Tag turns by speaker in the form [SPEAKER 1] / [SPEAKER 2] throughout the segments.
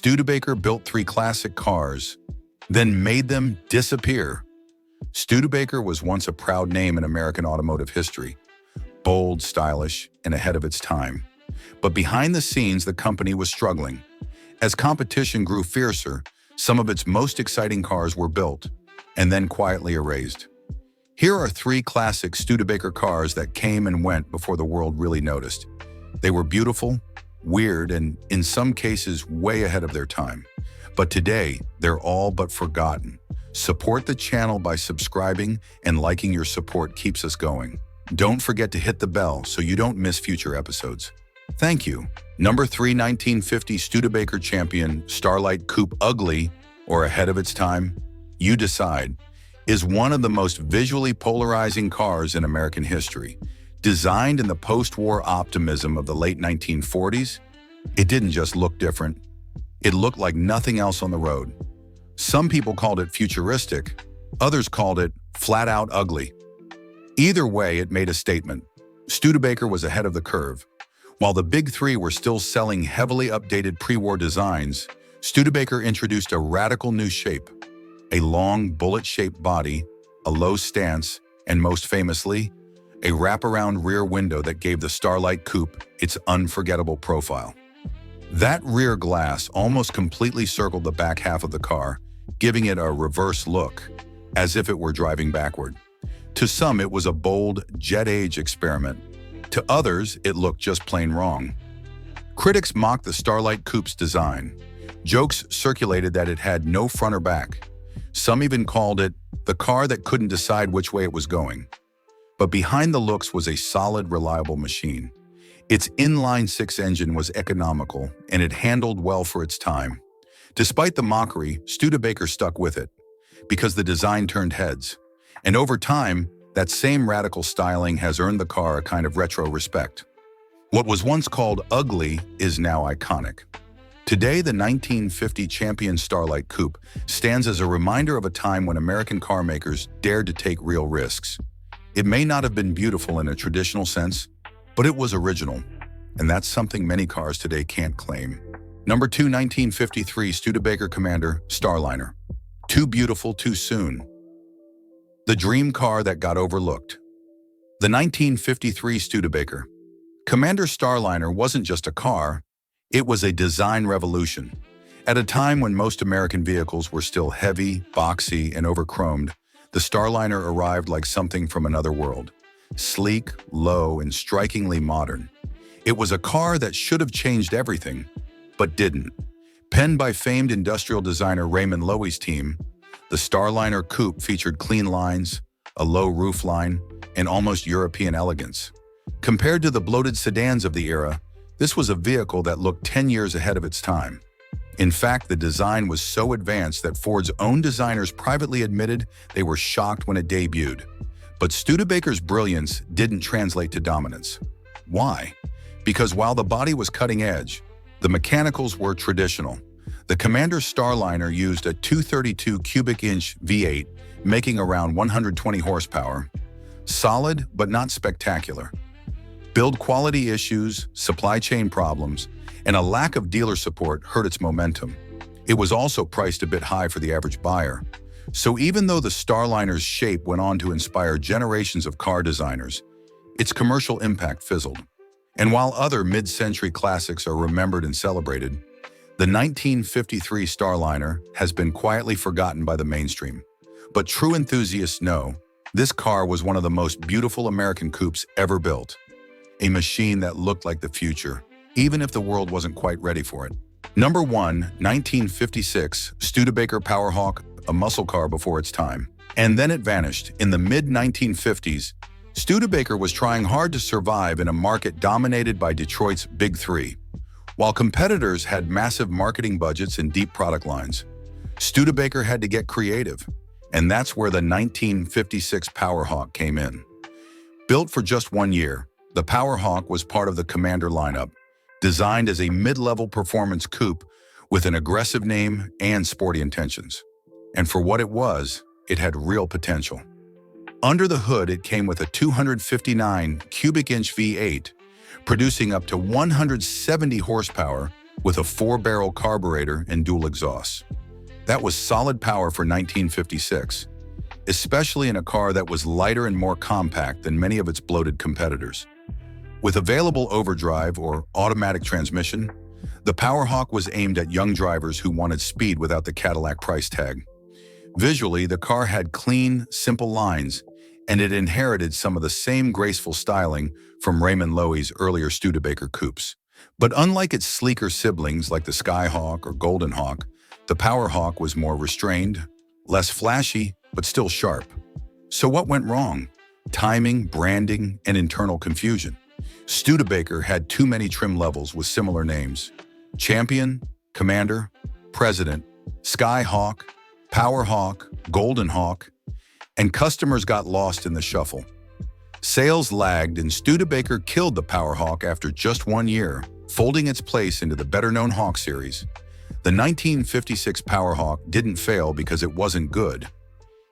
[SPEAKER 1] Studebaker built three classic cars, then made them disappear. Studebaker was once a proud name in American automotive history, bold, stylish, and ahead of its time. But behind the scenes, the company was struggling. As competition grew fiercer, some of its most exciting cars were built and then quietly erased. Here are three classic Studebaker cars that came and went before the world really noticed. They were beautiful, weird, and in some cases way ahead of their time. But today, they're all but forgotten. Support the channel by subscribing, and liking your support keeps us going. Don't forget to hit the bell so you don't miss future episodes. Thank you. Number 3, 1950 Studebaker Champion Starlight Coupe. Ugly or ahead of its time? You decide. Is one of the most visually polarizing cars in American history. Designed in the post-war optimism of the late 1940s, it didn't just look different. It looked like nothing else on the road. Some people called it futuristic, others called it flat-out ugly. Either way, it made a statement. Studebaker was ahead of the curve. While the big three were still selling heavily updated pre-war designs, Studebaker introduced a radical new shape. A long, bullet-shaped body, a low stance, and most famously, a wraparound rear window that gave the Starlight Coupe its unforgettable profile. That rear glass almost completely circled the back half of the car, giving it a reverse look, as if it were driving backward. To some, it was a bold, jet-age experiment. To others, it looked just plain wrong. Critics mocked the Starlight Coupe's design. Jokes circulated that it had no front or back. Some even called it the car that couldn't decide which way it was going. But behind the looks was a solid, reliable machine. Its inline-six engine was economical, and it handled well for its time. Despite the mockery, Studebaker stuck with it, because the design turned heads. And over time, that same radical styling has earned the car a kind of retro respect. What was once called ugly is now iconic. Today, the 1950 Champion Starlight Coupe stands as a reminder of a time when American car makers dared to take real risks. It may not have been beautiful in a traditional sense, but it was original, and that's something many cars today can't claim. Number 2, 1953 Studebaker Commander Starliner. Too beautiful too soon. The dream car that got overlooked. The 1953 Studebaker Commander Starliner wasn't just a car, it was a design revolution. At a time when most American vehicles were still heavy, boxy, and overchromed, the Starliner arrived like something from another world. Sleek, low, and strikingly modern. It was a car that should have changed everything, but didn't. Penned by famed industrial designer Raymond Loewy's team, the Starliner Coupe featured clean lines, a low roofline, and almost European elegance. Compared to the bloated sedans of the era, this was a vehicle that looked 10 years ahead of its time. In fact, the design was so advanced that Ford's own designers privately admitted they were shocked when it debuted. But Studebaker's brilliance didn't translate to dominance. Why? Because while the body was cutting edge, the mechanicals were traditional. The Commander Starliner used a 232 cubic inch V8, making around 120 horsepower. Solid, but not spectacular. Build quality issues, supply chain problems, and a lack of dealer support hurt its momentum. It was also priced a bit high for the average buyer. So even though the Starliner's shape went on to inspire generations of car designers, its commercial impact fizzled. And while other mid-century classics are remembered and celebrated, the 1953 Starliner has been quietly forgotten by the mainstream. But true enthusiasts know this car was one of the most beautiful American coupes ever built. A machine that looked like the future, even if the world wasn't quite ready for it. Number 1, 1956 Studebaker Powerhawk, a muscle car before its time. And then it vanished. In the mid-1950s, Studebaker was trying hard to survive in a market dominated by Detroit's Big Three. While competitors had massive marketing budgets and deep product lines, Studebaker had to get creative, and that's where the 1956 Powerhawk came in. Built for just 1 year, the Powerhawk was part of the Commander lineup, designed as a mid-level performance coupe with an aggressive name and sporty intentions. And for what it was, it had real potential. Under the hood, it came with a 259 cubic inch V8, producing up to 170 horsepower with a 4-barrel carburetor and dual exhausts. That was solid power for 1956, especially in a car that was lighter and more compact than many of its bloated competitors. With available overdrive or automatic transmission, the Powerhawk was aimed at young drivers who wanted speed without the Cadillac price tag. Visually, the car had clean, simple lines, and it inherited some of the same graceful styling from Raymond Loewy's earlier Studebaker coupes. But unlike its sleeker siblings like the Skyhawk or Golden Hawk, the Powerhawk was more restrained, less flashy, but still sharp. So what went wrong? Timing, branding, and internal confusion. Studebaker had too many trim levels with similar names: Champion, Commander, President, Skyhawk, Powerhawk, Golden Hawk, and customers got lost in the shuffle. Sales lagged and Studebaker killed the Powerhawk after just 1 year, folding its place into the better-known Hawk series. The 1956 Powerhawk didn't fail because it wasn't good.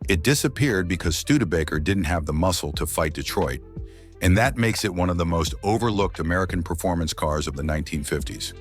[SPEAKER 1] It disappeared because Studebaker didn't have the muscle to fight Detroit, and that makes it one of the most overlooked American performance cars of the 1950s.